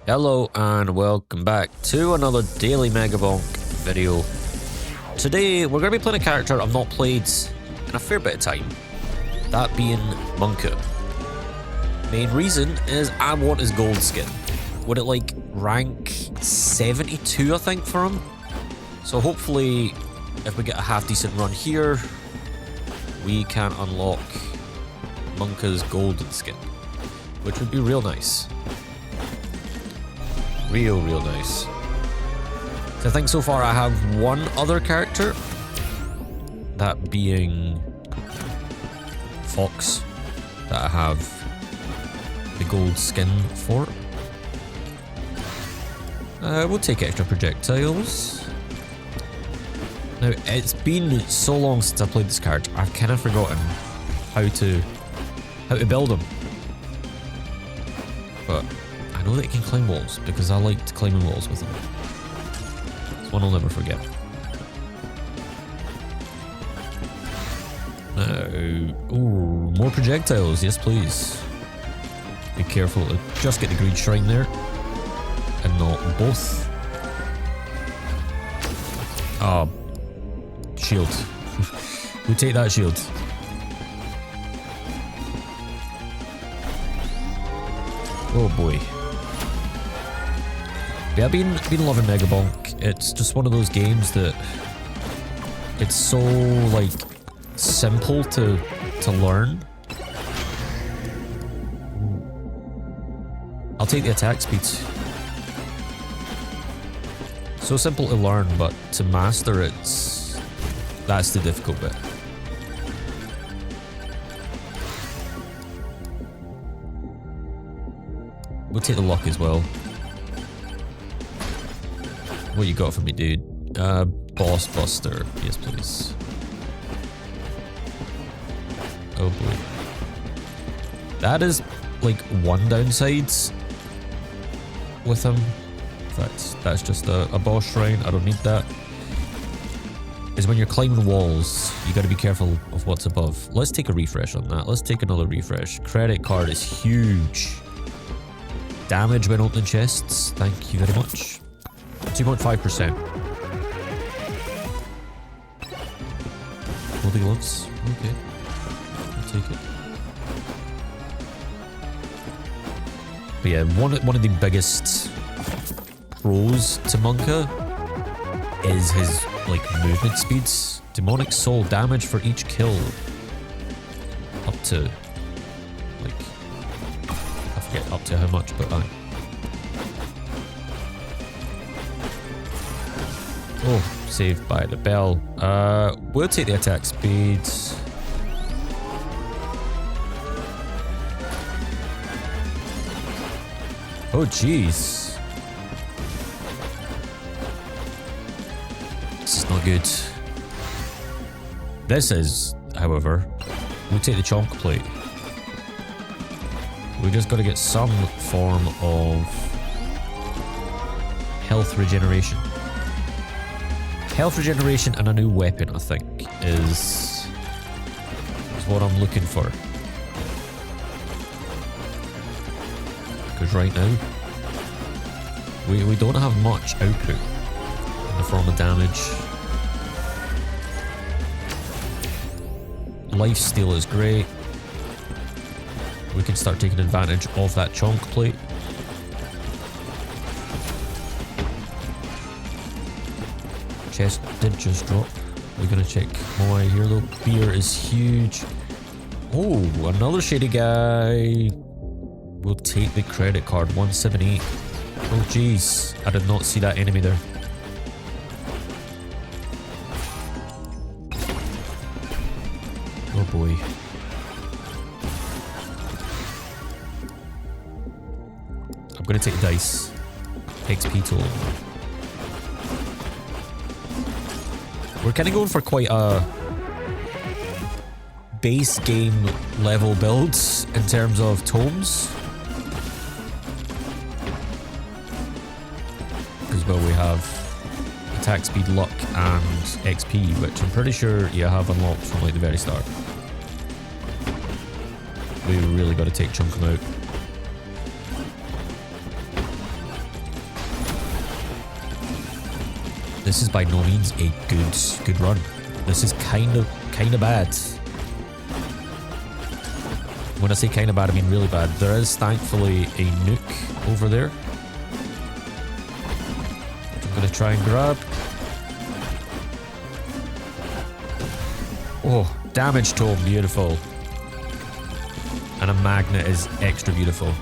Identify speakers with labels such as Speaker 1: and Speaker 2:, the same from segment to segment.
Speaker 1: Hello and welcome back to another daily Megabonk video. Today we're going to be playing a character I've not played in a fair bit of time, that being Monke. Main reason is I want his gold skin. Would it like rank 72 I think for him? So hopefully if we get a half decent run here, we can unlock Monke's golden skin, which would be real nice. Real nice. So I think so far I have one other character, that being Fox, that I have the gold skin for. We'll take extra projectiles. Now it's been so long since I played this character, I've kind of forgotten how to build him. But I know that he can climb walls because I liked climbing walls with him. It's one I'll never forget. Now, ooh, more projectiles, yes please. Be careful to just get the green shrine there and not both. Ah, shield. We take that shield. Oh boy. Yeah, I've been loving Megabonk. It's just one of those games that it's so like simple to learn. I'll take the attack speeds. So simple to learn, but to master that's the difficult bit. We'll take the luck as well. What you got for me, dude? Boss Buster. Yes, please. Oh boy. That is like one downside with him. That's just a boss shrine. I don't need that. Is when you're climbing walls, you got to be careful of what's above. Let's take a refresh on that. Let's take another refresh. Credit card is huge. Damage when opening chests. Thank you very much. 2.5%. Holy gloves. Okay. I'll take it. But yeah, one of the biggest pros to Monke is his like movement speeds. Demonic soul damage for each kill. Up to like I forget up to how much, but oh, saved by the bell. We'll take the attack speeds. Oh jeez. This is not good. This is, however, we'll take the chonk plate. We just got to get some form of health regeneration. Health regeneration and a new weapon, I think, is what I'm looking for. Because right now, we don't have much output in the form of damage. Lifesteal is great. We can start taking advantage of that chonk plate. Chest did just drop. We're gonna check more here though. Beer is huge. Oh, another shady guy. We'll take the credit card. 178. Oh jeez, I did not see that enemy there. Oh boy. I'm gonna take dice. XP tool. We're kind of going for quite a base game level builds in terms of tomes. Because well, we have attack speed, luck, and XP, which I'm pretty sure you have unlocked from like the very start. We really got to take chunk them out. This is by no means a good run. This is kind of bad. When I say kind of bad, I mean really bad. There is thankfully a nuke over there. I'm gonna try and grab. Oh, damage tome, beautiful. And a magnet is extra beautiful.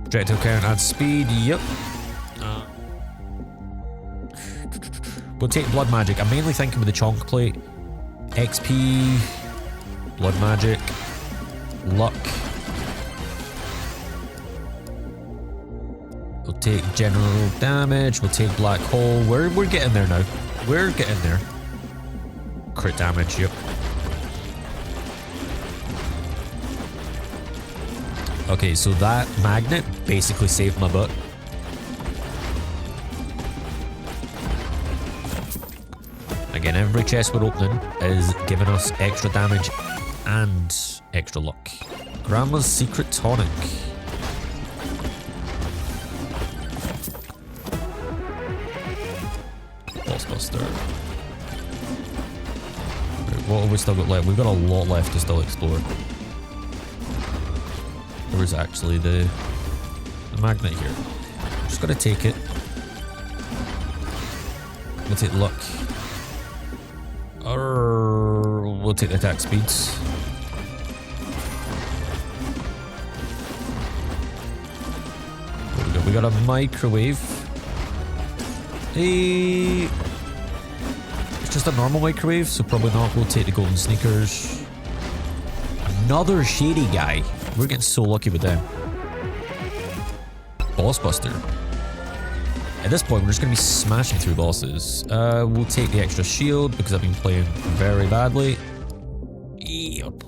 Speaker 1: Projectile count adds speed, yep. We'll take blood magic. I'm mainly thinking with the chonk plate. XP, blood magic, luck. We'll take general damage. We'll take black hole. We're getting there now. We're getting there. Crit damage, yep. Okay, so that magnet basically saved my butt. Again, every chest we're opening is giving us extra damage and extra luck. Grandma's secret tonic. Boss Buster. Right, what have we still got left? We've got a lot left to still explore. There is actually the magnet here. I'm just gonna take it. We'll take luck. Or we'll take the attack speeds. What we got? We got a microwave. It's just a normal microwave, so probably not. We'll take the golden sneakers. Another shady guy. We're getting so lucky with them. Boss Buster. At this point, we're just going to be smashing through bosses. We'll take the extra shield because I've been playing very badly. Yep.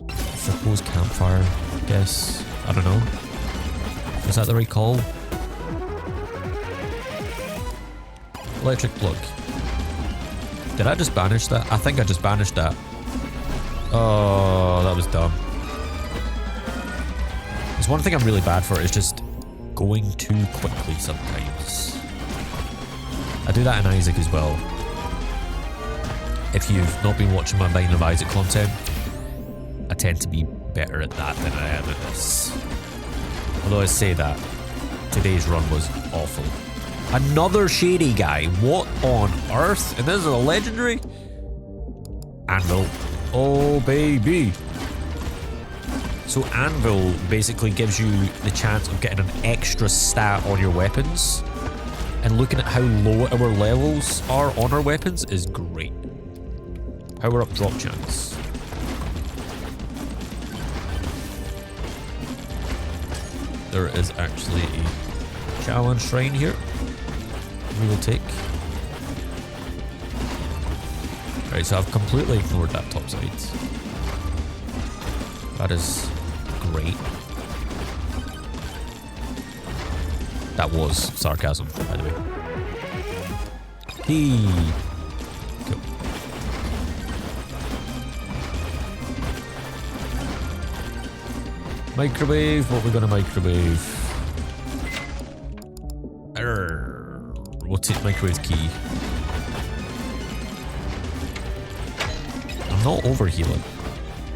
Speaker 1: I suppose campfire, I guess. I don't know. Is that the right call? Electric plug. Did I just banish that? I think I just banished that. Oh, that was dumb. There's one thing I'm really bad for is just going too quickly sometimes. I do that in Isaac as well. If you've not been watching my Binding of Isaac content, I tend to be better at that than I am at this. Although I say that, today's run was awful. Another shady guy. What on earth? And this is a legendary? Anvil. Oh, baby. So Anvil basically gives you the chance of getting an extra stat on your weapons. And looking at how low our levels are on our weapons is great. Power up drop chance. There is actually a challenge shrine here. We will take. Right, so I've completely ignored that top side. That is great. That was sarcasm, by the way. Cool. Microwave, what we're gonna microwave? We'll take microwave key. I'm not overhealing.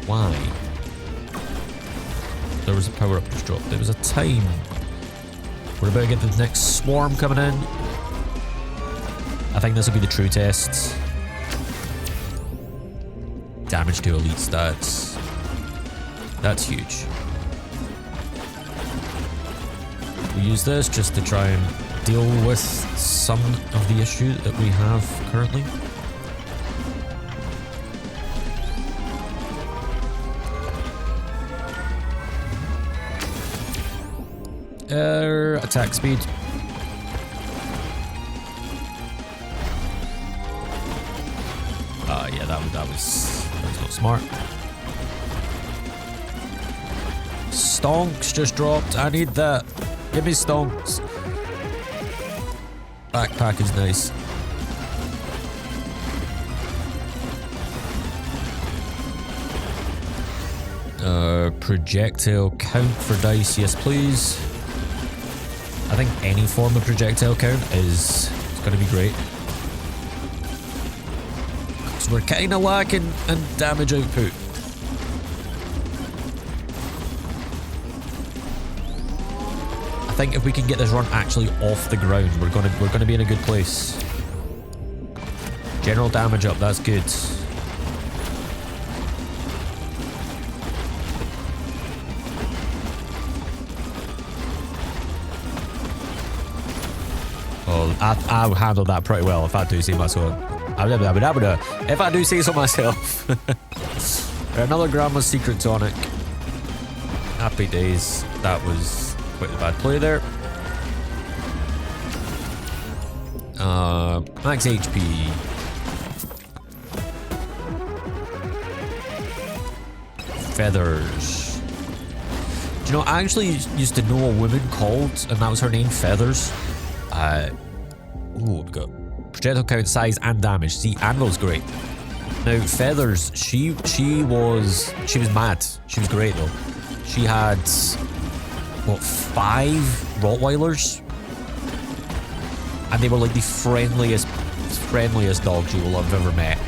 Speaker 1: Why? There was a power up just dropped. There was a time. We're about to get the next swarm coming in. I think this will be the true test. Damage to elite stats. That's huge. We use this just to try and deal with some of the issue that we have currently. Attack speed. Yeah, that was not smart. Stonks just dropped. I need that. Give me stonks. Backpack is nice. Projectile count for dice, yes please. I think any form of projectile count is going to be great. So we're kind of lacking in damage output. I think if we can get this run actually off the ground, we're gonna be in a good place. General damage up, that's good. Oh, I handled that pretty well, if I do say myself. If I do say so myself. Another Grandma's Secret Tonic. Happy days. That was quite a bad play there. Max HP. Feathers. Do you know, I actually used to know a woman called, and that was her name, Feathers. We got projectile count, size, and damage. See, Anvil's great. Now, Feathers, she was mad. She was great though. She had, what, 5 Rottweilers? And they were like the friendliest dogs you will have ever met.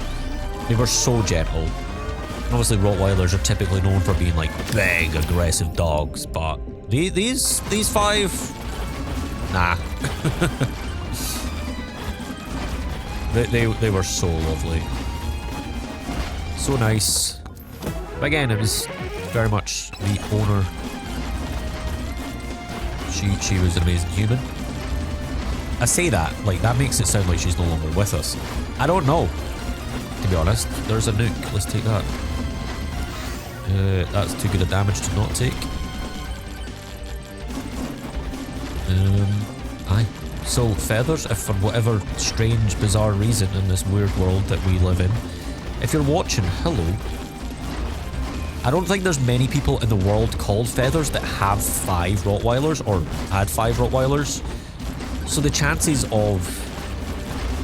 Speaker 1: They were so gentle. And obviously Rottweilers are typically known for being like big, aggressive dogs, but these 5, nah. They were so lovely. So nice. But again, it was very much the owner. She was an amazing human. I say that, like, that makes it sound like she's no longer with us. I don't know, to be honest. There's a nuke. Let's take that. That's too good a damage to not take. Aye. So, Feathers, if for whatever strange, bizarre reason in this weird world that we live in, if you're watching, hello. I don't think there's many people in the world called Feathers that have 5 Rottweilers, or had 5 Rottweilers. So the chances of,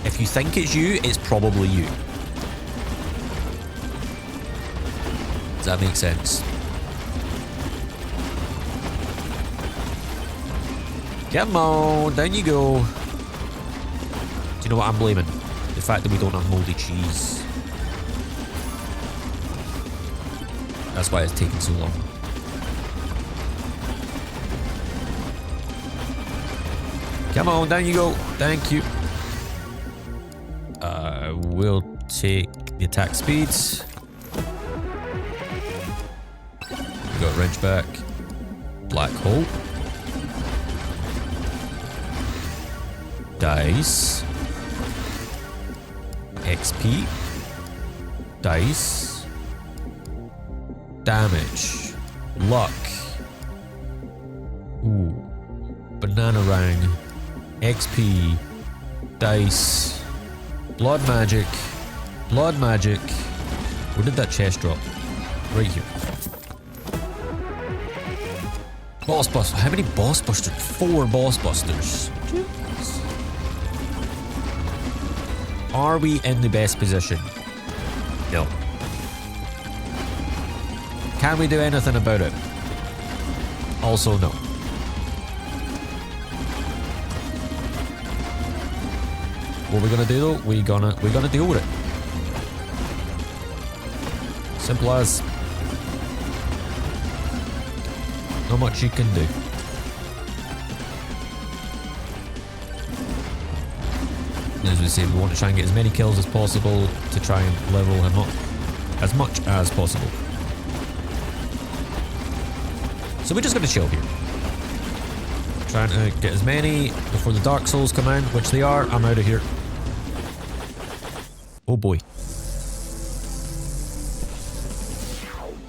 Speaker 1: if you think it's you, it's probably you. Does that make sense? Come on, down you go. Do you know what I'm blaming? The fact that we don't have moldy cheese. That's why it's taking so long. Come on, down you go. Thank you. We'll take the attack speeds. We got wrench back. Black hole. Dice. XP. Dice. Damage. Luck. Ooh. Banana Rang. XP. Dice. Blood magic. Blood magic. Where did that chest drop? Right here. Boss buster. How many boss busters? 4 boss busters. Jeez. Are we in the best position? No. Can we do anything about it? Also no. What we're gonna do though, we're gonna deal with it. Simple as. Not much you can do. As we say, we want to try and get as many kills as possible to try and level him up as much as possible. So we're just gonna chill here. Trying to get as many before the Dark Souls come in, which they are. I'm out of here. Oh boy.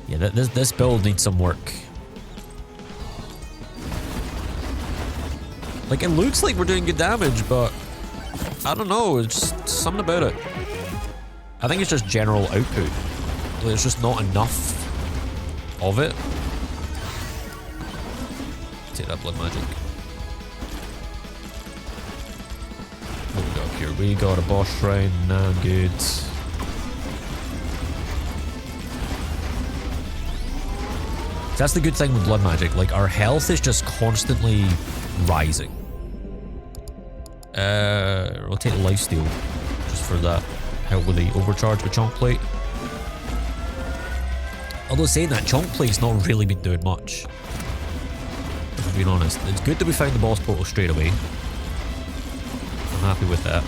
Speaker 1: Yeah, this build needs some work. Like, it looks like we're doing good damage, but I don't know, it's just something about it. I think it's just general output. There's just not enough of it. Take that blood magic. What we got here? We got a boss shrine. Nah, good. That's the good thing with blood magic. Like, our health is just constantly rising. We'll take the lifesteal just for that help with the overcharge with chunk plate. Although saying that, chunk plate's not really been doing much, if I'm being honest. It's good that we found the boss portal straight away. I'm happy with that.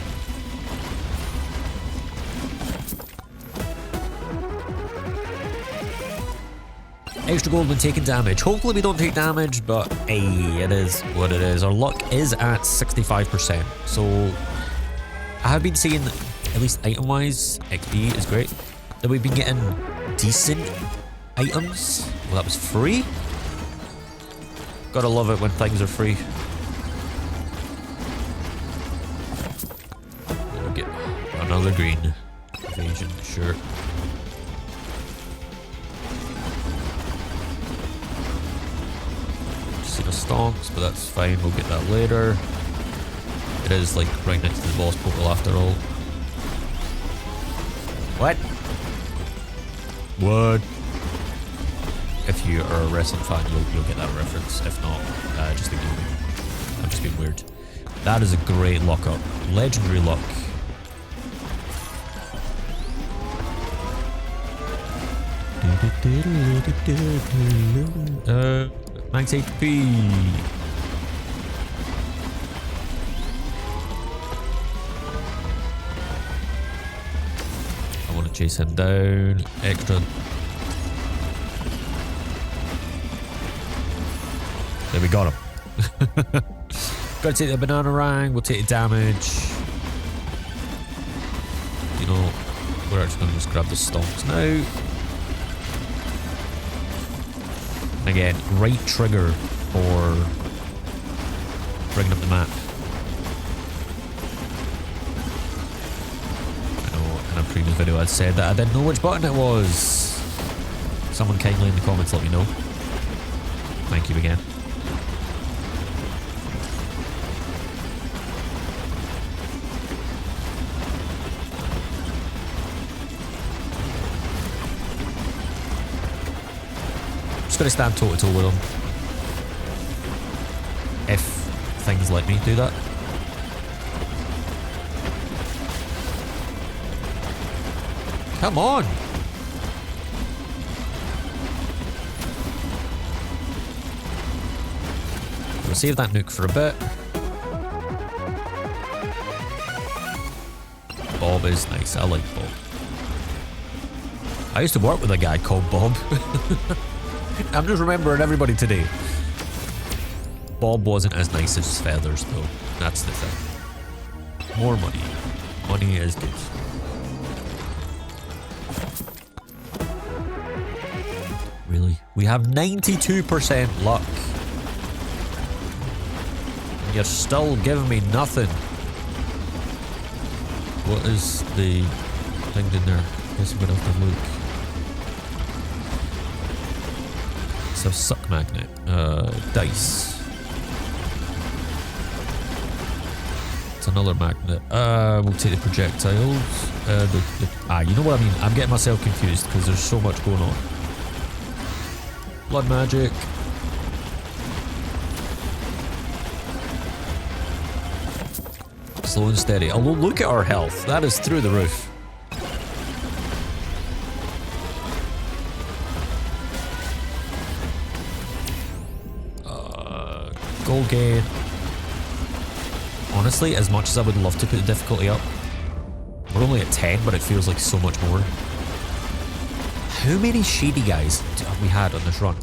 Speaker 1: Extra gold when taking damage. Hopefully we don't take damage, but hey, it is what it is. Our luck is at 65%. So I have been seeing, at least item-wise, XP is great, that we've been getting decent items. Well, that was free. Gotta love it when things are free. We'll get another green. Evasion, sure. See the stonks, but that's fine. We'll get that later. It is like right next to the boss portal after all. What? What? If you are a wrestling fan, you'll get that reference. If not, just ignore me. I'm just being weird. That is a great lock-up. Legendary luck. Max HP. I want to chase him down. Extra. There we got him. Gotta take the banana rang, we'll take the damage. You know, we're actually gonna just grab the stomps now. Again, right trigger for bringing up the map. I know in a previous video I'd said that I didn't know which button it was. Someone kindly in the comments let me know. Thank you again. Gonna stand toe to toe with him if things let me do that. Come on! We'll save that nuke for a bit. Bob is nice. I like Bob. I used to work with a guy called Bob. I'm just remembering everybody today. Bob wasn't as nice as Feathers, though. That's the thing. More money. Money is good. Really? We have 92% luck. And you're still giving me nothing. What is the thing in there? I guess I'm gonna have to look. So suck magnet, dice. It's another magnet. We'll take the projectiles. You know what I mean? I'm getting myself confused because there's so much going on. Blood magic. Slow and steady. Although look at our health. That is through the roof. Gold gain. Honestly, as much as I would love to put the difficulty up, we're only at 10, but it feels like so much more. How many shady guys have we had on this run?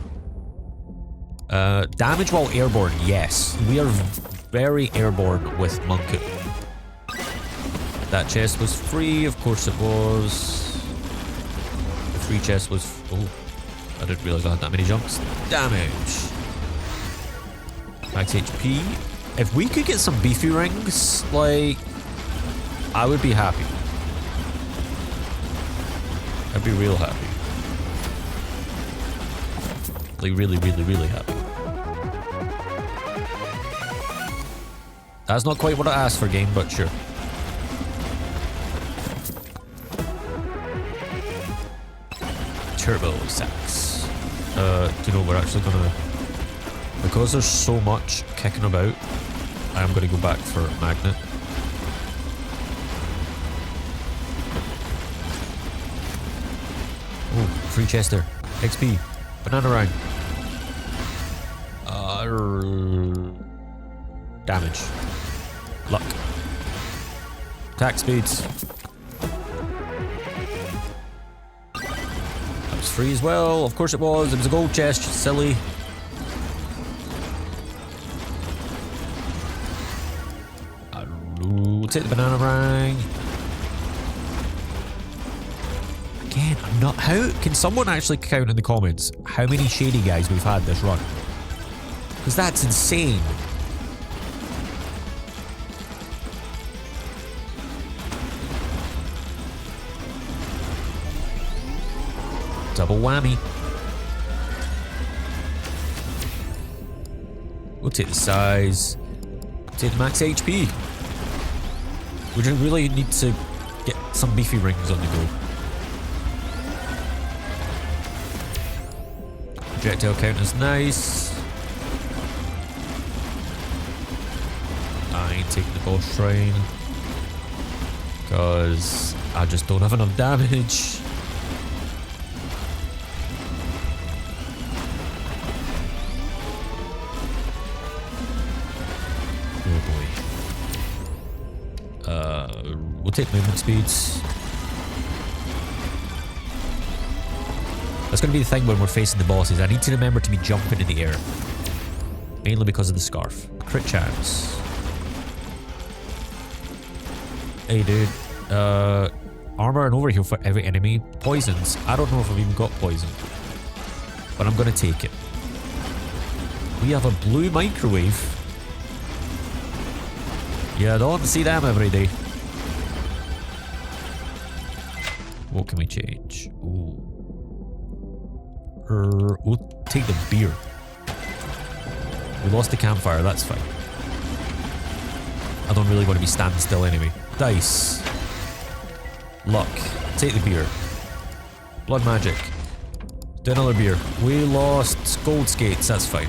Speaker 1: Damage while airborne, yes. We are very airborne with Monke. That chest was free, of course it was. The free chest was... Oh, I didn't realise I had that many jumps. Damage. Max HP. If we could get some beefy rings, like, I would be happy. I'd be real happy. Like, really, really, really happy. That's not quite what I asked for, game, but sure. Turbo sacks. Do you know, we're actually gonna... Because there's so much kicking about, I am gonna go back for magnet. Oh, free chest there. XP. Banana round. Damage. Luck. Attack speeds. That was free as well. Of course it was. It was a gold chest. Silly. We'll take the banana ring. Again, I'm not... How... Can someone actually count in the comments how many shady guys we've had this run? Because that's insane. Double whammy. We'll take the size. Take the max HP. We just really need to get some beefy rings on the go. Projectile count is nice. I ain't taking the boss shrine because I just don't have enough damage. We'll take movement speeds. That's going to be the thing when we're facing the bosses. I need to remember to be jumping in the air. Mainly because of the scarf. Crit chance. Hey dude. Armor and overheal for every enemy. Poisons. I don't know if I've even got poison. But I'm going to take it. We have a blue microwave. Yeah, I don't see them every day. What can we change? Ooh. We'll take the beer. We lost the campfire, that's fine. I don't really want to be standing still anyway. Dice. Luck. Take the beer. Blood magic. Do another beer. We lost gold skates, that's fine.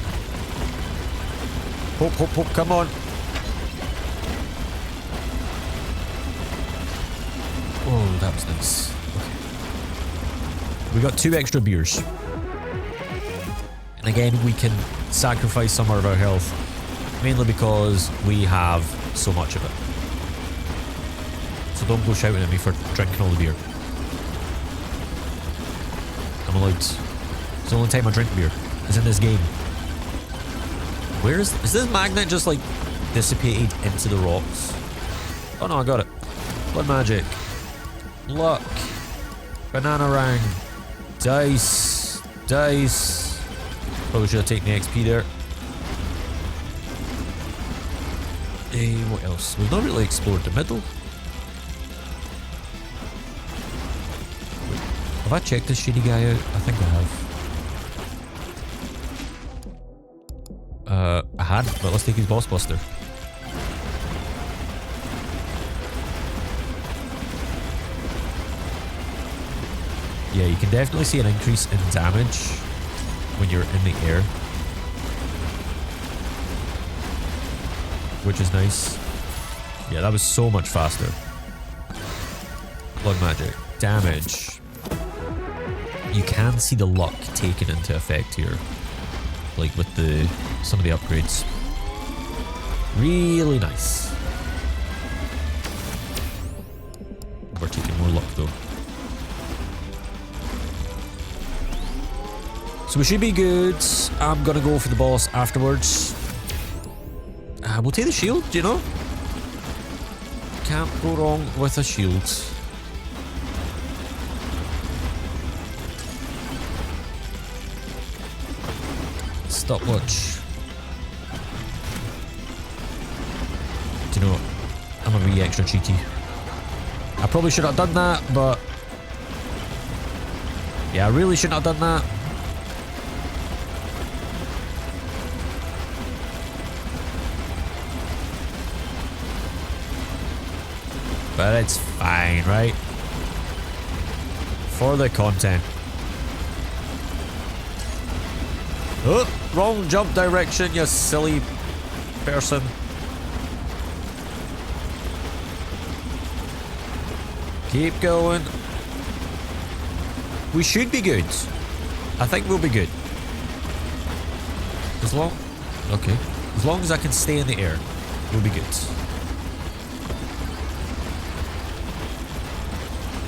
Speaker 1: Hope, hope, hope, come on. Oh, that was nice. Okay. We got 2 extra beers. And again, we can sacrifice some of our health. Mainly because we have so much of it. So don't go shouting at me for drinking all the beer. I'm allowed. It's the only time I drink beer. Is in this game. Where is this magnet just like dissipated into the rocks? Oh no, I got it. Blood magic. Luck. Banana ring. Dice. Dice. Probably should have taken the XP there. What else? We've not really explored the middle. Wait, have I checked this shady guy out? I think I have. I hadn't, but let's take his boss buster. Yeah, you can definitely see an increase in damage when you're in the air. Which is nice. Yeah, that was so much faster. Blood magic. Damage. You can see the luck taken into effect here. Like with some of the upgrades. Really nice. We're taking more luck though. So we should be good. I'm gonna go for the boss afterwards. We'll take the shield, you know? Can't go wrong with a shield. Stopwatch. Do you know what? I'm a wee extra cheeky. I probably should have done that, but... yeah, I really shouldn't have done that. But it's fine, right? For the content. Oh, wrong jump direction, you silly person. Keep going. We should be good. I think we'll be good. As long... Okay. As long as I can stay in the air, we'll be good.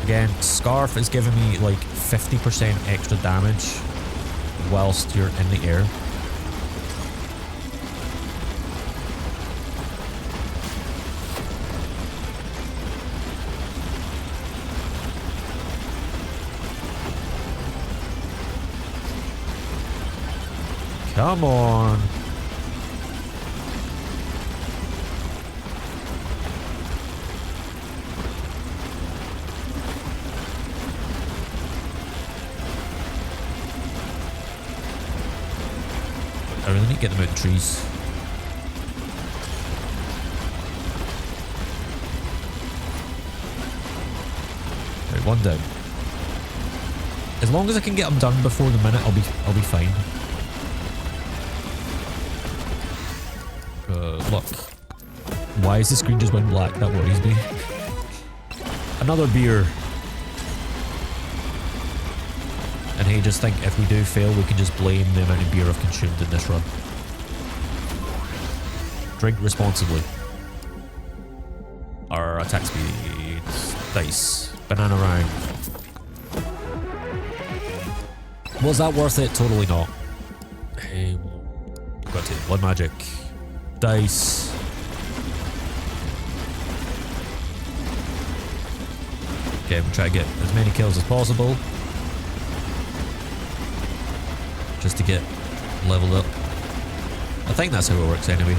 Speaker 1: Again, Scarf is giving me like 50% extra damage whilst you're in the air. Come on. I really need to get them out of the trees. Right, one down. As long as I can get them done before the minute, I'll be fine. Look. Why is the screen just went black? That worries me. Another beer. And hey, just think, if we do fail, we can just blame the amount of beer I've consumed in this run. Drink responsibly. Our attack speed. Dice. Banana round. Was that worth it? Totally not. Hey, got to blood magic. Dice. Okay, we'll try to get as many kills as possible. Just to get leveled up. I think that's how it works anyway.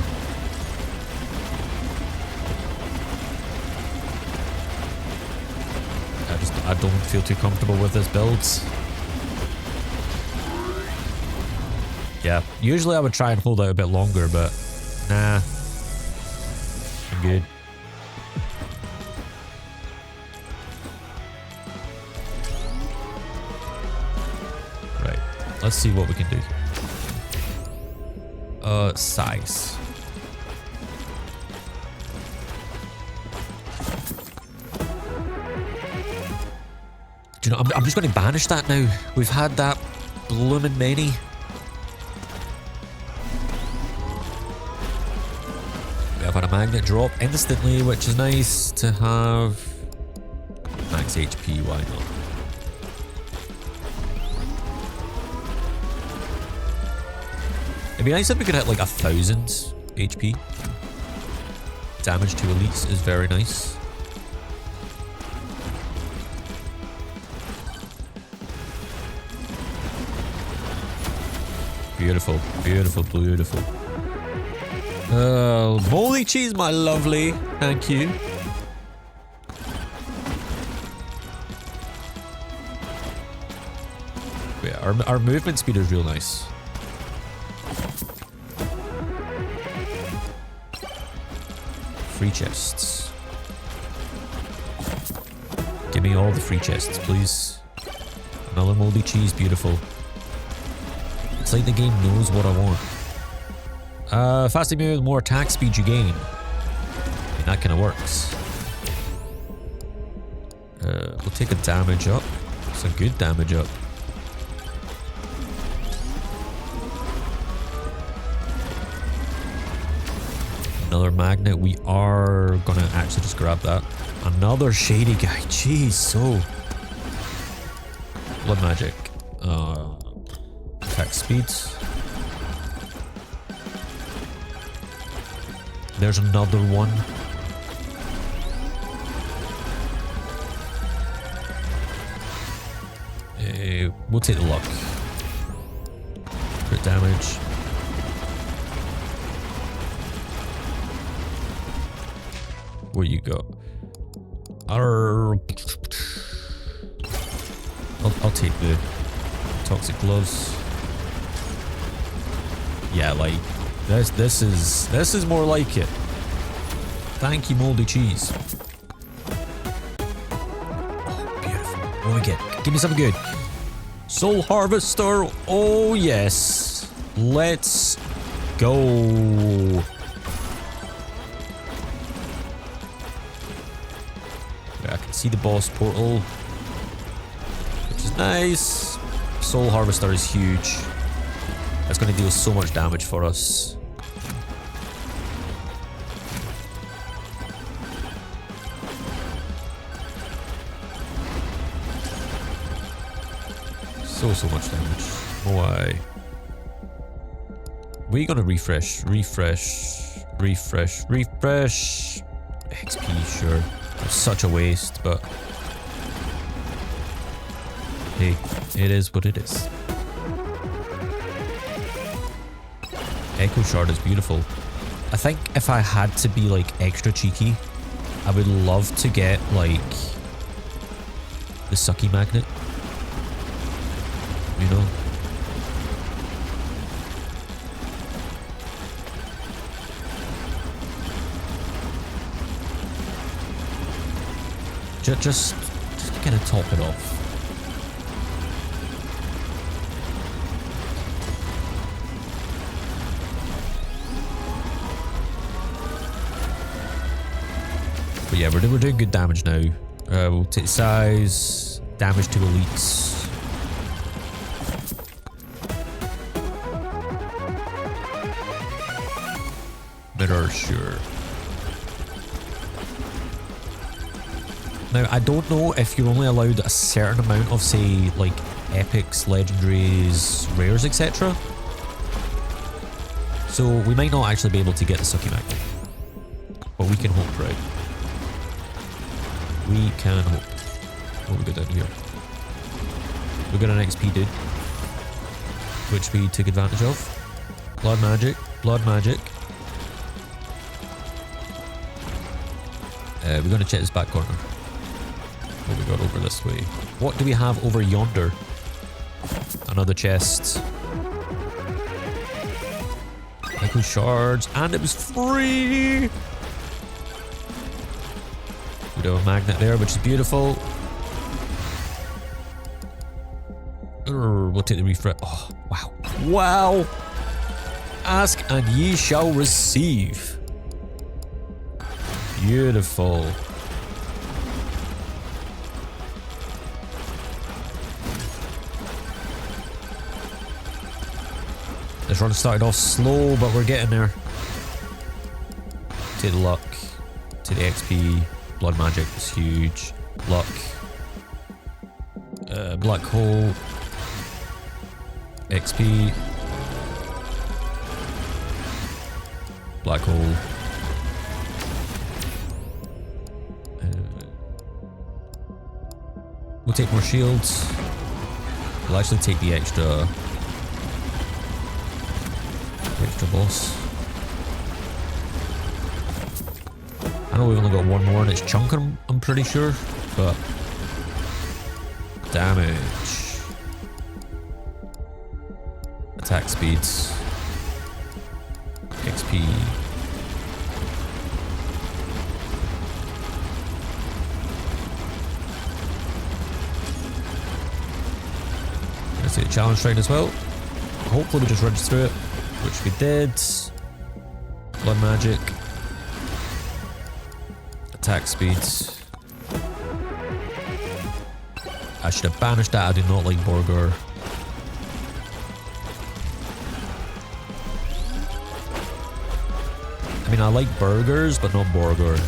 Speaker 1: I don't feel too comfortable with this build. Yeah, usually I would try and hold out a bit longer, but nah. I'm good. Right, let's see what we can do. Size. Do you know, I'm just going to banish that now. We've had that blooming many. I've had a magnet drop instantly, which is nice to have. Max HP, why not? It'd be nice if we could hit like 1,000 HP. Damage to elites is very nice. Beautiful, beautiful, beautiful. Moldy cheese, my lovely. Thank you. Yeah, our movement speed is real nice. Free chests. Give me all the free chests, please. Another moldy cheese, beautiful. It's like the game knows what I want. Faster move with more attack speed you gain. I mean, that kind of works. We'll take a damage up. It's a good damage up. Another magnet. We are gonna actually just grab that. Another shady guy. Jeez, so. Blood magic. Attack speeds. There's another one. We'll take the luck. Crit damage. What you got? I'll take the toxic gloves. Yeah, like this is more like it. Thank you, moldy cheese. Oh, beautiful. What do we get? Give me something good. Soul Harvester. Oh yes. Let's go. I can see the boss portal, which is nice. Soul Harvester is huge. That's going to deal so much damage for us. So much damage. Why? We're gonna refresh. XP, sure. It's such a waste, but hey, it is what it is. Echo Shard is beautiful. I think if I had to be like extra cheeky, I would love to get like the sucky magnet. You know? Just to kind of top it off. But yeah, we're doing good damage now. We'll take size, damage to elites. Mirror, sure. Now, I don't know if you're only allowed a certain amount of, say, like, epics, legendaries, rares, etc. So, we might not actually be able to get the Sucky Magnet. But we can hope, right? We can hope. What we got down here? We got an XP dude, which we took advantage of. Blood magic, blood magic. We're going to check this back corner. What we got over this way? What do we have over yonder? Another chest. Echo shards, and it was free! We do have a magnet there, which is beautiful. We'll take the refresh. Oh, wow. Wow! Ask and ye shall receive. Beautiful. This run started off slow, but we're getting there. Take the luck. Take the XP. Blood magic is huge. Luck. Black hole. XP. Black hole. We'll take more shields. We'll actually take the extra boss. I know we've only got one more and it's chunk, I'm pretty sure, but damage, attack speeds, XP. Let's take the challenge strike as well. Hopefully we just run through it, which we did. Blood magic. Attack speeds. I should have banished that. I do not like burger. I mean, I like burgers, but not burger.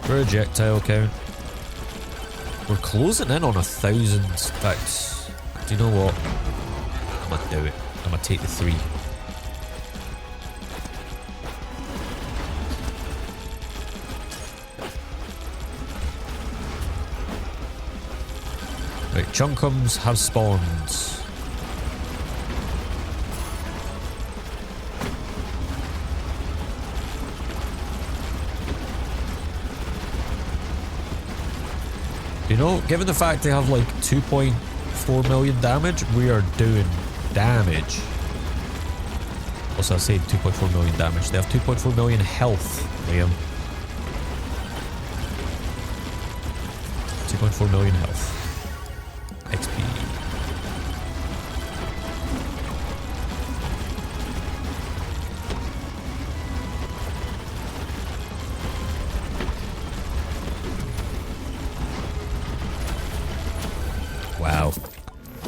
Speaker 1: Projectile count. We're closing in on 1,000 stacks. Do you know what? I'm gonna do it. I'm gonna take the 3. Right, Chunkums have spawns. You know, given the fact they have like 2.4 million damage, we are doing damage. Also, I said 2.4 million damage. They have 2.4 million health, Liam. 2.4 million health. XP.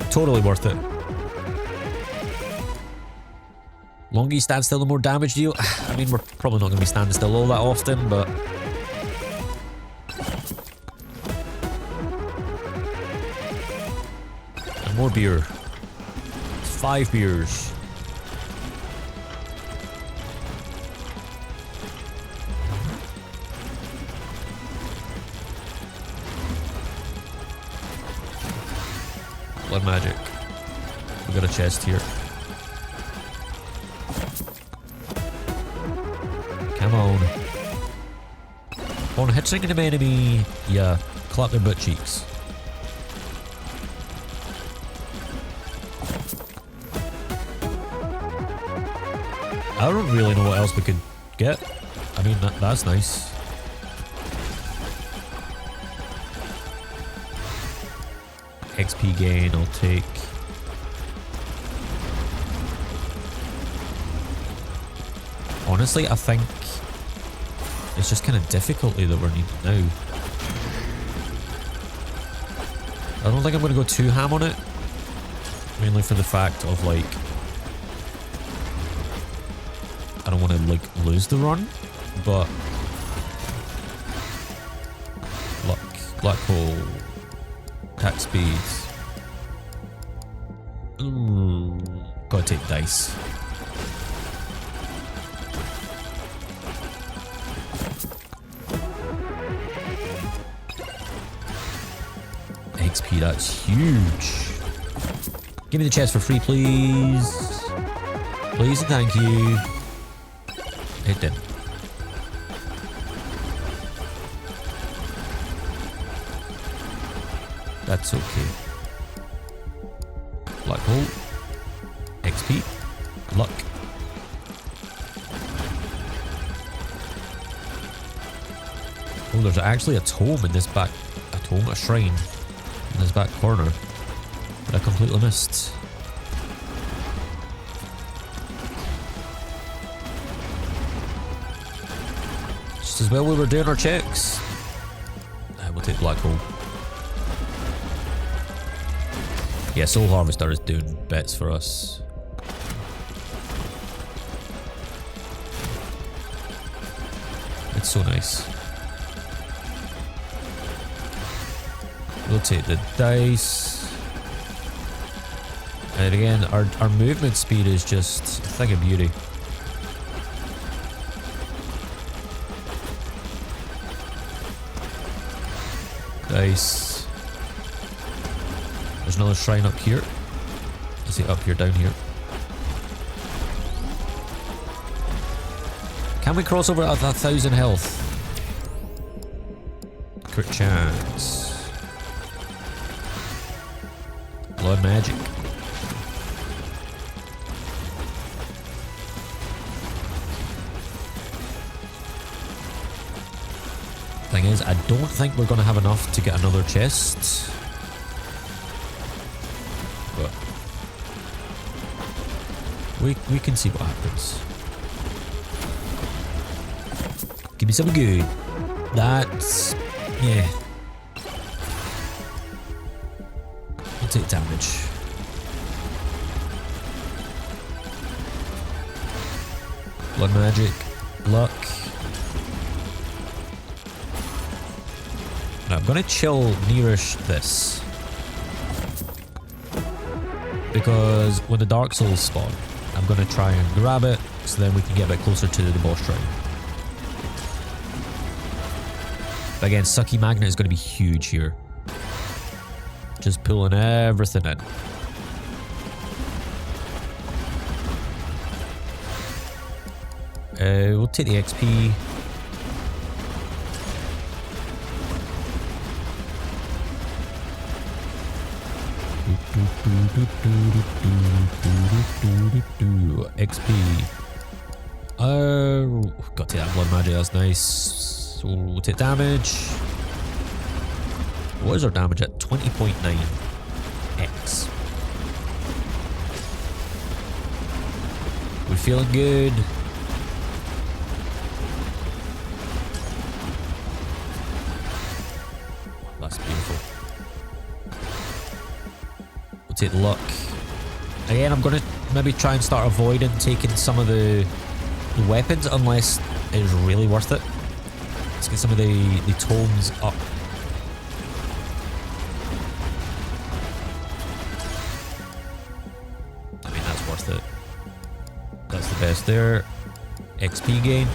Speaker 1: Totally worth it. Longer you stand still, the more damage deal. I mean, we're probably not going to be standing still all that often, but... And more beer. 5 beers. Blood magic. We got a chest here. Come on. On hitting an enemy, yeah, clap their butt cheeks. I don't really know what else we could get. I mean, that's nice. XP gain, I'll take. Honestly, I think it's just kind of difficulty that we're needing now. I don't think I'm going to go too ham on it. Mainly for the fact of, like, I don't want to, like, lose the run, but luck, black hole, attack speeds. Gotta take dice. XP, that's huge. Give me the chest for free, please. Please and thank you. It didn't. That's okay. Black hole. XP. Luck. Oh, there's actually a tome in this back. A tome, a shrine in this back corner that I completely missed. Just as well we were doing our checks. We'll take black hole. Yeah, Soul Harvester is doing bits for us. It's so nice. We'll take the dice. And again, our movement speed is just a thing of beauty. Dice. There's another shrine up here. Is it up here, down here? Can we cross over at 1,000 health? Crit chance. Blood magic. Thing is, I don't think we're going to have enough to get another chest. But we can see what happens. Give me something good. That's... yeah. I'll take damage. Blood magic. Luck. Now I'm going to chill nearish this. Because when the Dark Souls spawn, I'm going to try and grab it so then we can get a bit closer to the boss shrine. But again, Sucky Magnet is going to be huge here. Just pulling everything in. We'll take the XP. XP. Got to take that blood magic, that's nice. So we'll take damage. What is our damage at? 20.9 X. We're feeling good. That's beautiful. We'll Rotate the luck. Again, I'm going to maybe try and start avoiding taking some of the weapons unless it's really worth it. Let's get some of the tomes up. I mean, that's worth it. That's the best there. XP gain.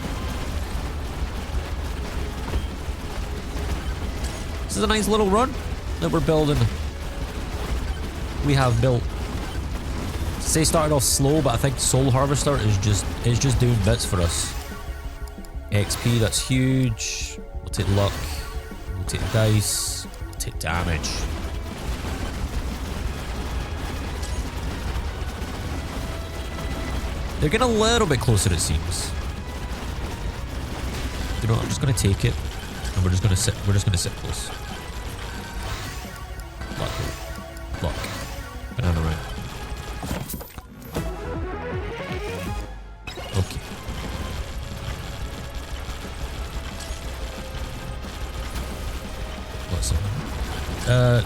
Speaker 1: This is a nice little run that we're building. We have built. Say started off slow, but I think Soul Harvester is just doing bits for us. XP, that's huge. We'll take luck. We'll take dice. We'll take damage. They're getting a little bit closer, it seems. You know what, I'm just gonna take it. And we're just gonna sit close. Luck. Banana round. Okay. What's that?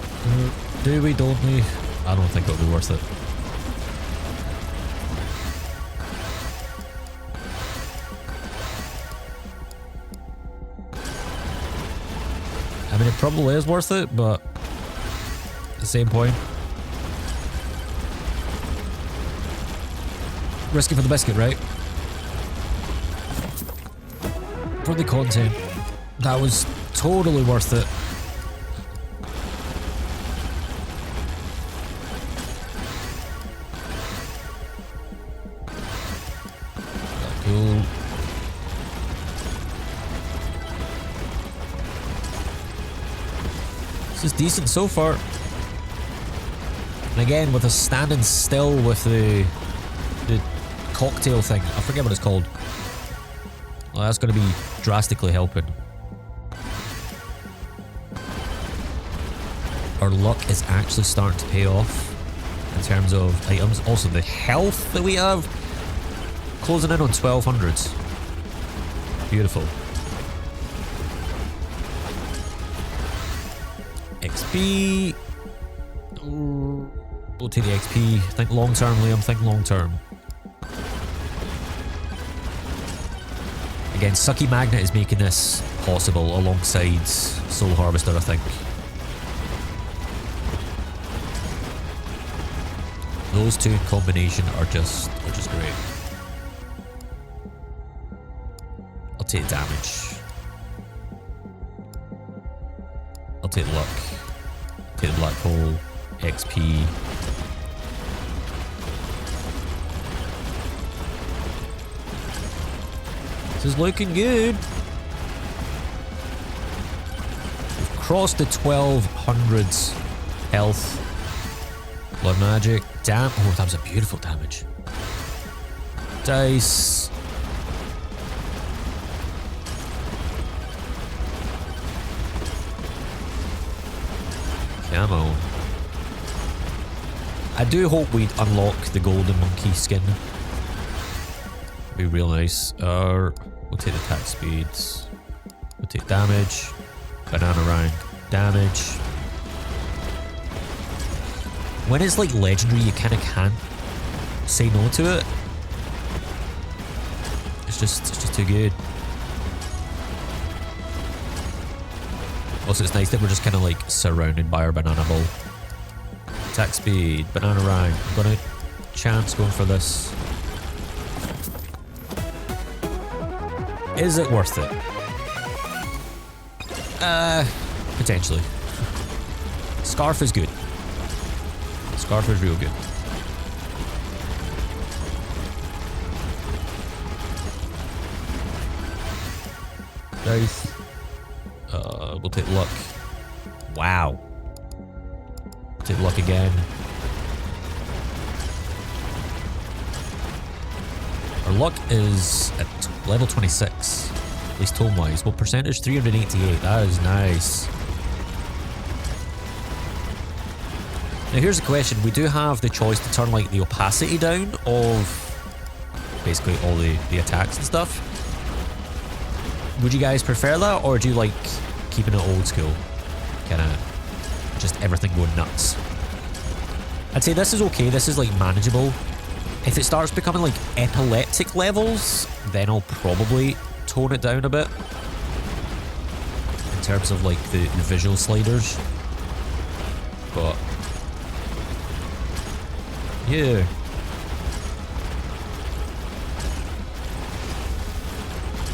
Speaker 1: Do we, don't we? I don't think it'll be worth it. I mean, it probably is worth it, but at the same point, risky for the biscuit, right? For the content, that was totally worth it. Cool. This is decent so far. And again, with us standing still with the cocktail thing. I forget what it's called. Well, that's going to be drastically helping. Our luck is actually starting to pay off in terms of items. Also, the health that we have. Closing in on 1200s. Beautiful. XP. We'll take the XP. Think long term, Liam. Think long term. Again, Sucky Magnet is making this possible alongside Soul Harvester, I think. Those two in combination are just great. I'll take damage. I'll take luck. Take the black hole. XP. This is looking good. We've crossed the 1200s health. Blood magic. Damn. Oh, that was a beautiful damage. Dice. Camo. I do hope we unlock the golden monkey skin. Be real nice. We'll take the attack speeds. We'll take damage. Banana round. Damage. When it's like legendary, you kind of can't say no to it. It's just too good. Also, it's nice that we're just kind of like surrounded by our banana ball. Attack speed. Banana round. I'm gonna chance going for this. Is it worth it? Potentially. Scarf is good. Scarf is real good. Dice. We'll take luck. Wow. Take luck again. Our luck is at level 26, at least tome-wise. What percentage? 388. That is nice. Now here's the question. We do have the choice to turn like the opacity down of basically all the attacks and stuff. Would you guys prefer that, or do you like keeping it old school? Kinda just everything going nuts. I'd say this is okay. This is like manageable. If it starts becoming like epileptic levels, then I'll probably tone it down a bit. In terms of like the visual sliders. But yeah.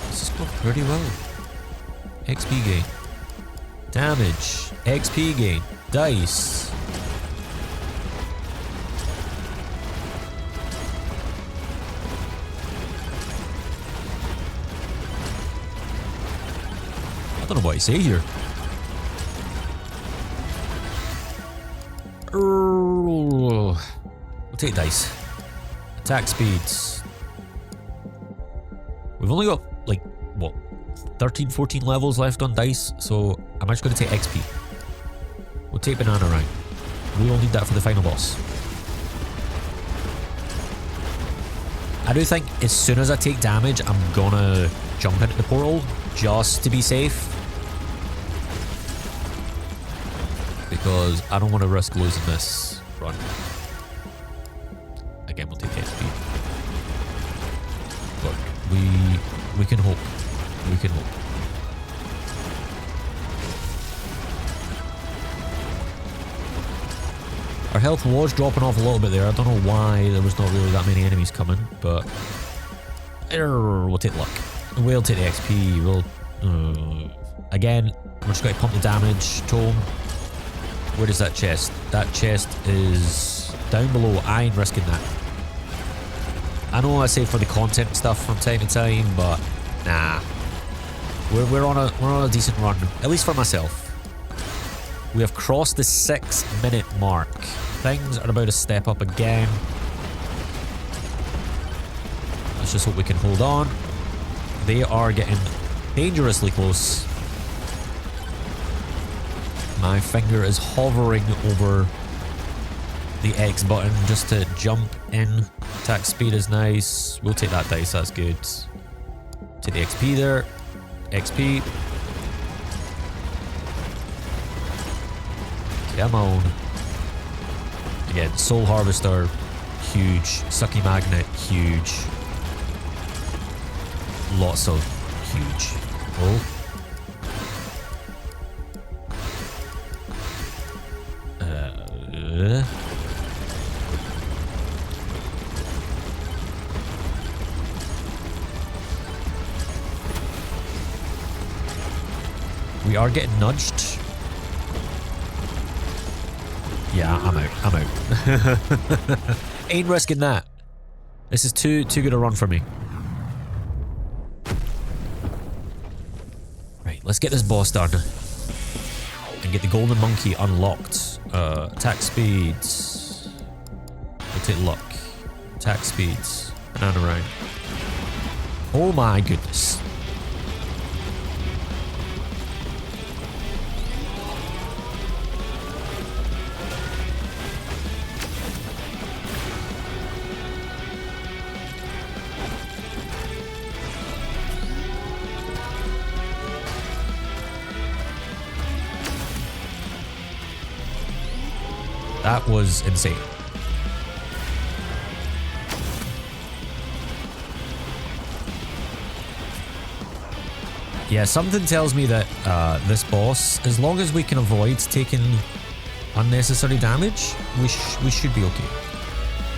Speaker 1: This is going pretty well. XP gain. Damage. XP gain. Dice. I don't know what I say here. We'll take dice. Attack speeds. We've only got like, what, 13, 14 levels left on dice, so I'm actually going to take XP. We'll take banana round. We will need that for the final boss. I do think as soon as I take damage, I'm gonna jump into the portal just to be safe. Because I don't want to risk losing this run. Again, we'll take XP. But we can hope. We can hope. Our health was dropping off a little bit there. I don't know why there was not really that many enemies coming, but we'll take luck. We'll take the XP. We'll again, we're just going to pump the damage. Tome. Where is that chest? That chest is down below. I ain't risking that. I know I say for the content stuff from time to time, but nah. We're on a decent run, at least for myself. We have crossed the 6-minute mark. Things are about to step up again. Let's just hope we can hold on. They are getting dangerously close. My finger is hovering over the X button just to jump in. Attack speed is nice. We'll take that dice, that's good. Take the XP there. XP. Come on. Again, Soul Harvester, huge. Sucky Magnet, huge. Lots of huge. Oh. We are getting nudged. Yeah, I'm out. Ain't risking that. This is too good a run for me. Right, let's get this boss done. And get the golden monkey unlocked. Attack speeds. We'll take luck. Attack speeds. Banana round. Oh my goodness. That was insane. Yeah, something tells me that this boss, as long as we can avoid taking unnecessary damage, we should be okay.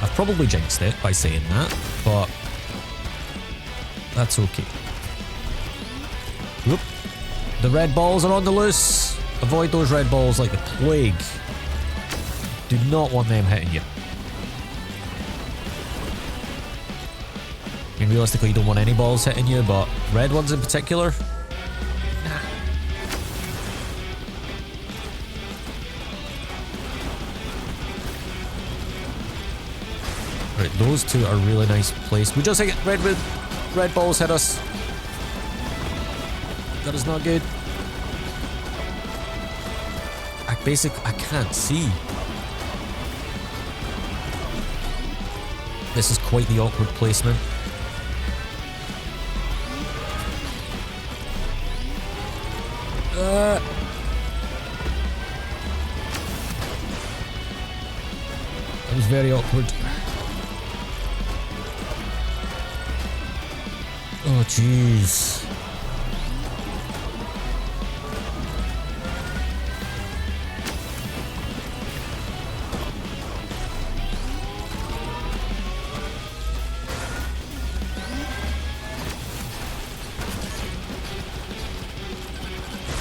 Speaker 1: I've probably jinxed it by saying that, but that's okay. Whoop. The red balls are on the loose. Avoid those red balls like the plague. Do not want them hitting you. I mean, realistically, you don't want any balls hitting you, but red ones in particular? Nah. Right, those two are really nice placed. We just hit red balls hit us. That is not good. I can't see. This is quite the awkward placement. very awkward. Oh, jeez.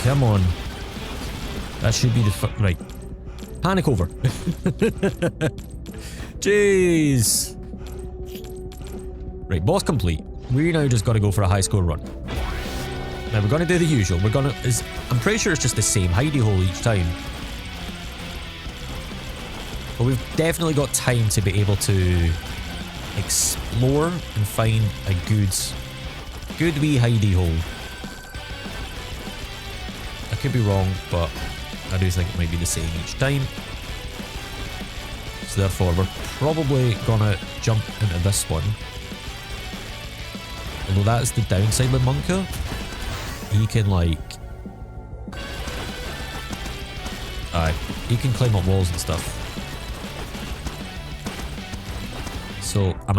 Speaker 1: Come on. That should be the right. Panic over. Jeez. Right, boss complete. We now just got to go for a high score run. Now we're going to do the usual. We're going to... I'm pretty sure it's just the same hidey hole each time. But we've definitely got time to be able to explore and find a good wee hidey hole. I could be wrong, but I do think it might be the same each time. So therefore, we're probably gonna jump into this one. Although that's the downside with Monke. He can like... he can climb up walls and stuff. So I'm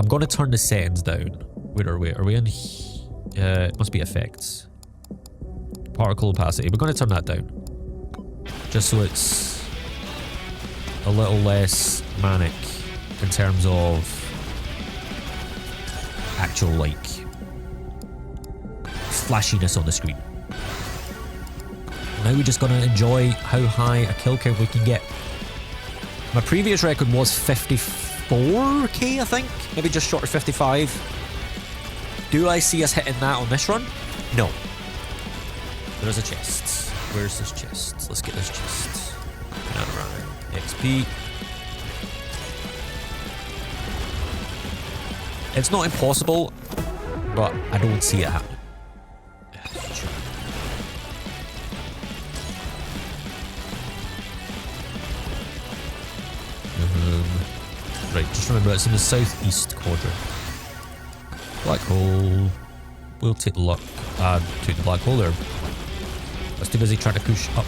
Speaker 1: gonna turn the settings down. Where are we? Are we in? It must be effects. Particle opacity. We're gonna turn that down. Just so it's a little less manic in terms of actual like flashiness on the screen. Now we're just gonna enjoy how high a kill count we can get. My previous record was 54k, I think, maybe just short of 55. Do I see us hitting that on this run? No. There's a chest. Where's this chest? Let's get this chest. Not around. XP. It's not impossible, but I don't see it happening. Right, just remember it's in the southeast quadrant. Black hole. We'll take the luck. Take the black hole there. I was too busy trying to push up.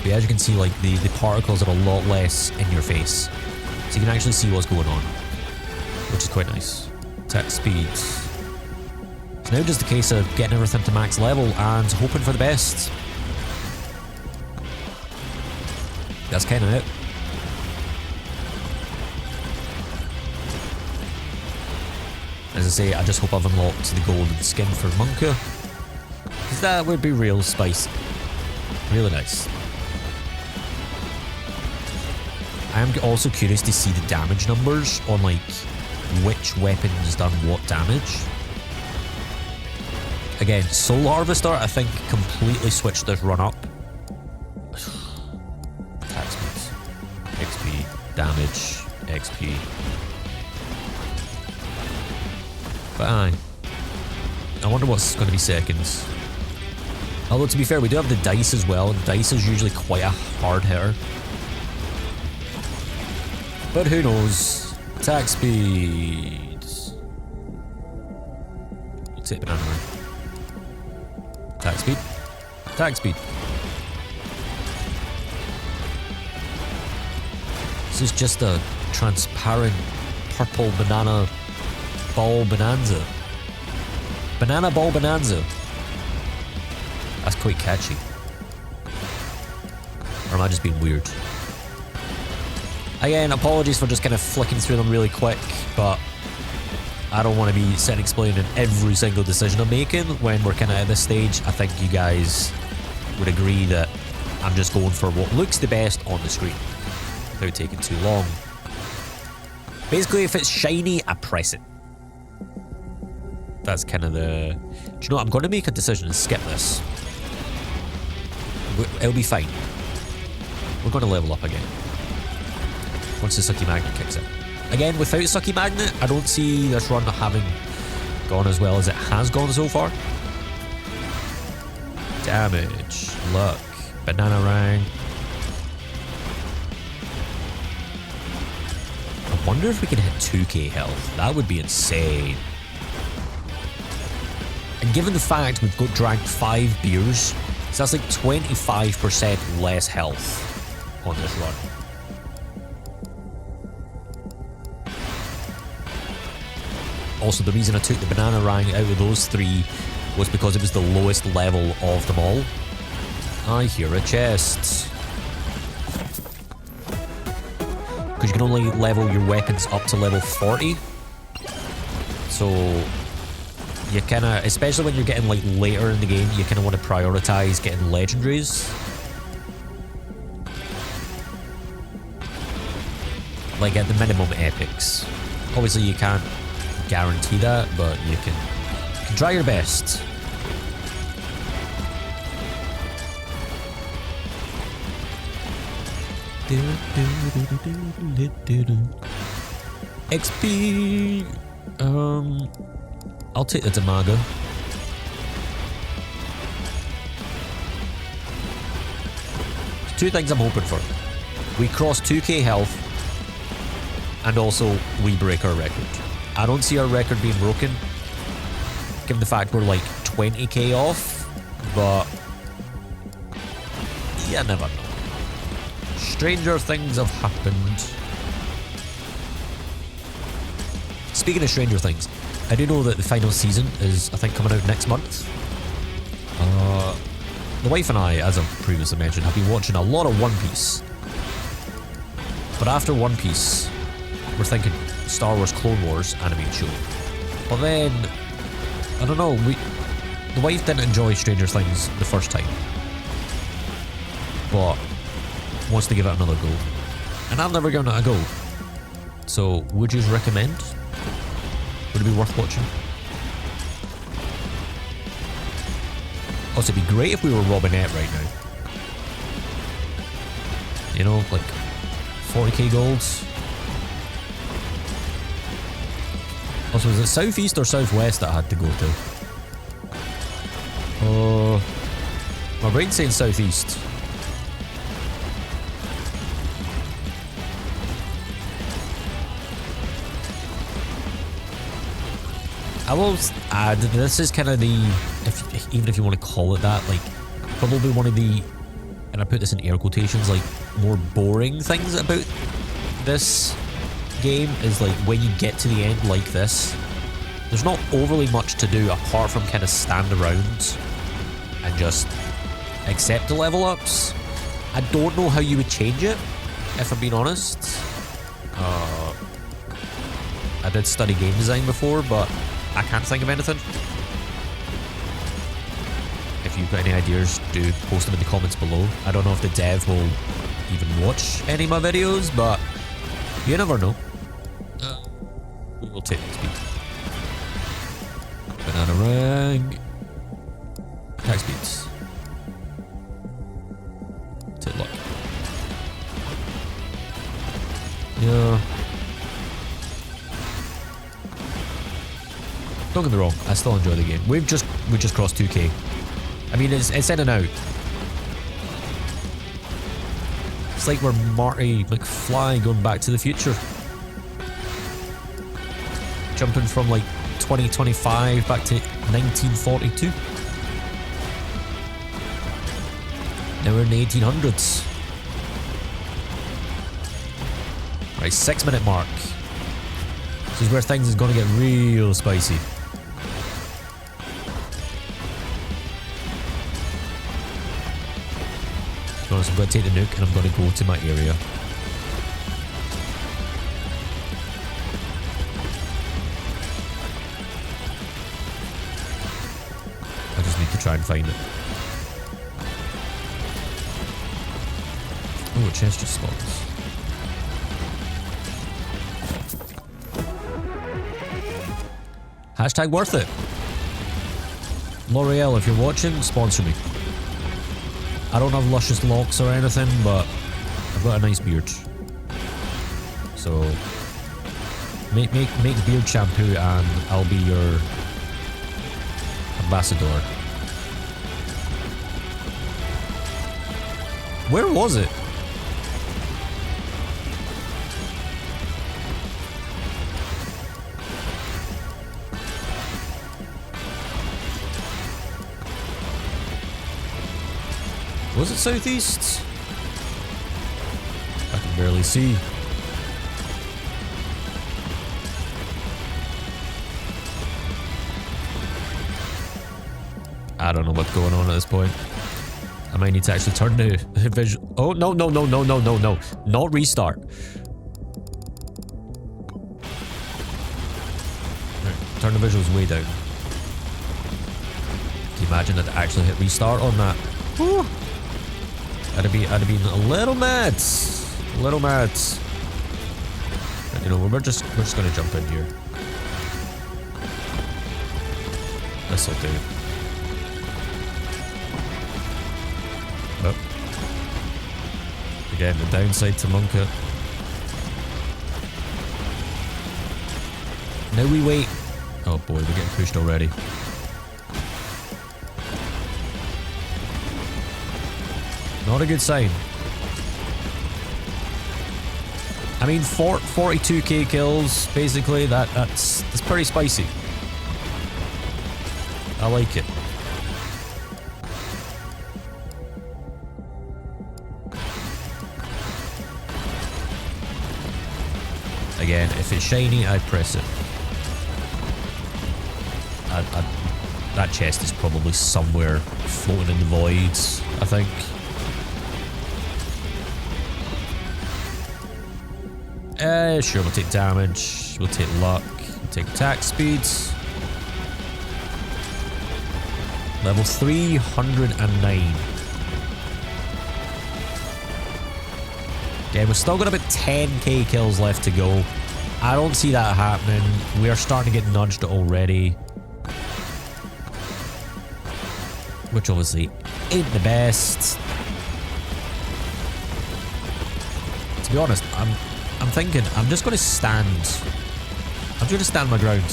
Speaker 1: But as you can see, like the particles are a lot less in your face, so you can actually see what's going on, which is quite nice. Attack speed. It's now just a case of getting everything to max level and hoping for the best. That's kind of it. As I say, I just hope I've unlocked the golden skin for Monke, because that would be real spicy. Really nice. I am also curious to see the damage numbers on like which weapon has done what damage. Again, Soul Harvester I think completely switched this run up. Attack speed, XP, damage, XP. But aye. I wonder what's going to be seconds. Although to be fair, we do have the dice as well, and dice is usually quite a hard hitter. But who knows? Attack speed. We'll take banana man. Attack speed. Attack speed. This is just a transparent purple banana ball bonanza. Banana ball bonanza. That's quite catchy. Or am I just being weird? Again, apologies for just kind of flicking through them really quick, but I don't want to be sitting explaining every single decision I'm making when we're kind of at this stage. I think you guys would agree that I'm just going for what looks the best on the screen without taking too long. Basically, if it's shiny, I press it. That's kind of the... Do you know what? I'm going to make a decision and skip this. It'll be fine. We're going to level up again once the Sucky Magnet kicks in. Again, without Sucky Magnet, I don't see this run having gone as well as it has gone so far. Damage, luck, banana rang. I wonder if we can hit 2k health. That would be insane. And given the fact we've got drank 5 beers So that's like 25% less health on this run. Also, the reason I took the banana rank out of those three was because it was the lowest level of them all. I hear a chest. Because you can only level your weapons up to level 40. So you kind of, especially when you're getting like later in the game, you kind of want to prioritize getting legendaries. Like at the minimum epics. Obviously you can't guarantee that, but you can try your best. XP. I'll take the Damago. Two things I'm hoping for. We cross 2k health, and also we break our record. I don't see our record being broken, given the fact we're like 20k off, but you never know. Stranger things have happened. Speaking of Stranger Things, I do know that the final season is, I think, coming out next month. The wife and I, as I've previously mentioned, have been watching a lot of One Piece. But after One Piece, we're thinking Star Wars Clone Wars animated show. But then, I don't know, the wife didn't enjoy Stranger Things the first time. But wants to give it another go. And I've never given it a go. So, would you recommend? Would it be worth watching? Also, it'd be great if we were Robinette right now. You know, like 40k golds. Also, was it southeast or southwest that I had to go to? My brain's saying southeast. I will add, this is kind of the, even if you want to call it that, like, probably one of the, and I put this in air quotations, like, more boring things about this game is, like, when you get to the end like this, there's not overly much to do apart from kind of stand around and just accept the level ups. I don't know how you would change it, if I'm being honest. I did study game design before, but I can't think of anything. If you've got any ideas, do post them in the comments below. I don't know if the dev will even watch any of my videos, but you never know. We will take speed. Banana rag. Attack speeds. Take luck. Yeah. Don't get me wrong, I still enjoy the game. We just crossed 2k. I mean, it's in and out. It's like we're Marty McFly going back to the future. Jumping from like 2025 back to 1942. Now we're in the 1800s. Right, 6-minute mark. This is where things is going to get real spicy. So I'm going to take the nuke and I'm going to go to my area. I just need to try and find it. Oh, a chest just spawns. Hashtag worth it. L'Oreal, if you're watching, sponsor me. I don't have luscious locks or anything, but I've got a nice beard. So make beard shampoo and I'll be your ambassador. Where was it? Was it southeast? I can barely see. I don't know what's going on at this point. I might need to actually turn the visual. Oh, no, no, no, no, no, no, no. Not restart. Right, turn the visuals way down. Can you imagine that I actually hit restart on that? Whew. I'd have been a little mad. A little mad. But, you know, we're just gonna jump in here. This'll do. Oh. Again, the downside to Monke. Now we wait. Oh boy, we're getting pushed already. Not a good sign. I mean, 42k kills, basically. That's pretty spicy. I like it. Again, if it's shiny, I press it. That chest is probably somewhere floating in the voids, I think. Sure, we'll take damage, we'll take luck, we'll take attack speeds. Level 309. Again, we've still got about 10k kills left to go. I don't see that happening. We are starting to get nudged already. Which obviously ain't the best. To be honest, I'm thinking I'm just going to stand. I'm just going to stand my ground.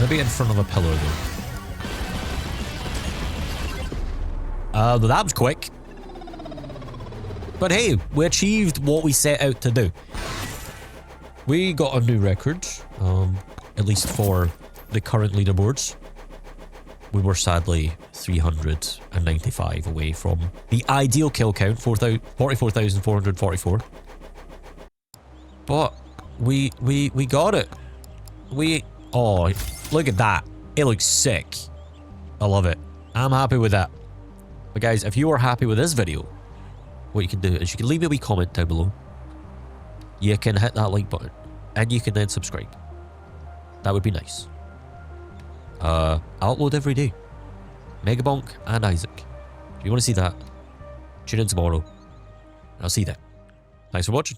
Speaker 1: Maybe in front of a pillar though. That was quick. But hey, we achieved what we set out to do. We got a new record, at least for the current leaderboards. We were sadly 395 away from the ideal kill count, 44,444. But we got it. Oh, look at that. It looks sick. I love it. I'm happy with that. But guys, if you are happy with this video, what you can do is you can leave me a wee comment down below. You can hit that like button. And you can then subscribe. That would be nice. I upload every day. Megabonk and Isaac. If you want to see that, tune in tomorrow. And I'll see you then. Thanks for watching.